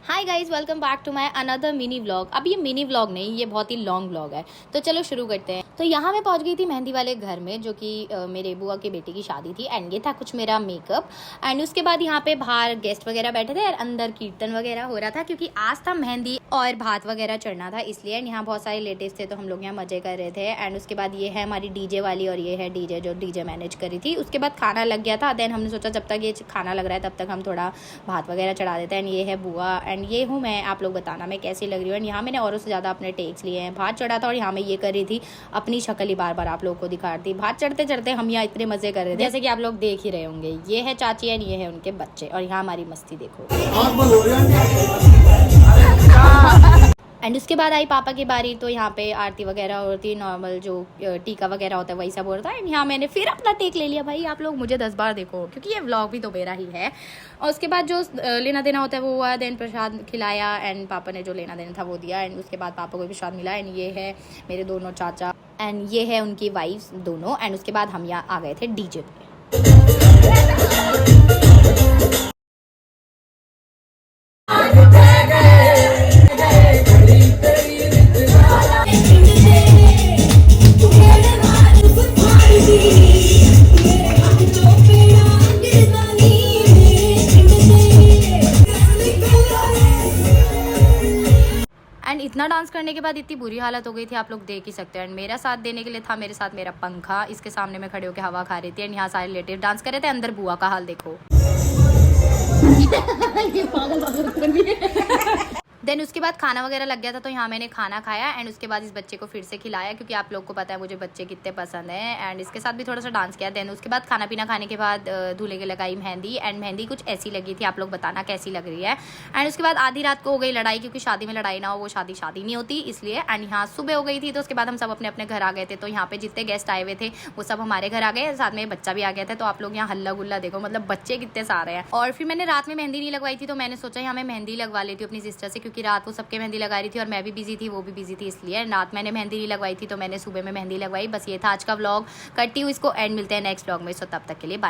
Hi guys, welcome back to my another mini vlog. अब ये mini vlog नहीं, ये बहुत ही लॉन्ग व्लॉग है। तो चलो शुरू करते हैं। तो यहाँ मैं पहुँच गई थी मेहंदी वाले घर में, जो कि मेरे बुआ के बेटे की शादी थी। एंड ये था कुछ मेरा मेकअप। एंड उसके बाद यहाँ पे बाहर गेस्ट वगैरह बैठे थे और अंदर कीर्तन वगैरह हो रहा था, क्योंकि आज था मेहंदी और भात वगैरह चढ़ना था, इसलिए। एंड यहाँ बहुत सारे रिलेटिव्स थे, तो हम लोग यहाँ मजे कर रहे थे। एंड उसके बाद ये है हमारी डीजे वाली, और ये है डीजे जो डीजे मैनेज करी थी। उसके बाद खाना लग गया था। देन हमने सोचा जब तक ये खाना लग रहा है तब तक हम थोड़ा भात वगैरह चढ़ा देते हैं। एंड ये है बुआ, एंड ये हूँ मैं। आप लोग बताना मैं कैसी लग रही हूँ। एंड यहाँ मैंने औरों से ज़्यादा अपने टेक्स लिए हैं। भात चढ़ा था और यहाँ मैं ये कर रही थी, अपनी शक्ल ही बार बार आप लोगों को दिखा रही थी। भात चढ़ते चढ़ते हम यहाँ इतने मजे कर रहे थे, जैसे कि आप लोग देख ही रहे होंगे। ये है चाची एंड ये है उनके बच्चे, और यहाँ हमारी मस्ती देखो। एंड उसके बाद आई पापा की बारी। तो यहाँ पे आरती वगैरह होती है, नॉर्मल जो टीका वगैरह होता है वही सब हो रहा था। एंड यहाँ मैंने फिर अपना टेक ले लिया। भाई आप लोग मुझे 10 बार देखो, क्योंकि ये व्लॉग भी तो मेरा ही है। और उसके बाद जो लेना देना होता है वो हुआ। देन प्रसाद खिलाया, एंड पापा ने जो लेना देना था वो दिया। एंड उसके बाद पापा को भी प्रसाद मिला। एंड ये है मेरे दोनों चाचा, एंड ये है उनकी वाइफ दोनों। एंड उसके बाद हम यहाँ आ गए थे डीजे पे। एंड इतना डांस करने के बाद इतनी बुरी हालत हो गई थी, आप लोग देख ही सकते हैं। एंड मेरा साथ देने के लिए था मेरे साथ मेरा पंखा, इसके सामने मैं खड़े होकर हवा खा रही थी। एंड यहाँ सारे रिलेटिव डांस कर रहे थे। अंदर बुआ का हाल देखो। देन उसके बाद खाना वगैरह लग गया था, तो यहाँ मैंने खाना खाया। एंड उसके बाद इस बच्चे को फिर से खिलाया, क्योंकि आप लोग को पता है मुझे बच्चे कितने पसंद हैं। एंड इसके साथ भी थोड़ा सा डांस किया। देन उसके बाद खाना पीना खाने के बाद दूल्हे के लगाई मेहंदी। एंड मेहंदी कुछ ऐसी लगी थी, आप लोग बताना कैसी लग रही है। एंड उसके बाद आधी रात को हो गई लड़ाई, क्योंकि शादी में लड़ाई ना हो वो शादी नहीं होती, इसलिए। एंड यहाँ सुबह हो गई थी, तो उसके बाद हम सब अपने अपने घर आ गए थे। तो यहाँ पे जितने गेस्ट आए हुए थे वो सब हमारे घर आ गए, साथ में बच्चा भी आ गया था। तो आप लोग यहाँ हल्ला गुल्ला देखो, मतलब बच्चे कितने सारे हैं। और फिर मैंने रात में मेहंदी नहीं लगवाई थी, तो मैंने सोचा यहाँ मैं मेहंदी लगवा लेती हूँ अपनी सिस्टर से, क्योंकि रात को सबके मेहंदी लगा रही थी और मैं भी बिजी थी, वो भी बिजी थी, इसलिए। रात मैंने मेहंदी नहीं लगवाई थी, तो मैंने सुबह में मेहंदी लगवाई। बस ये था आज का व्लॉग। करती हूँ इसको एंड, मिलते हैं नेक्स्ट व्लॉग में। सो तब तक के लिए बाय।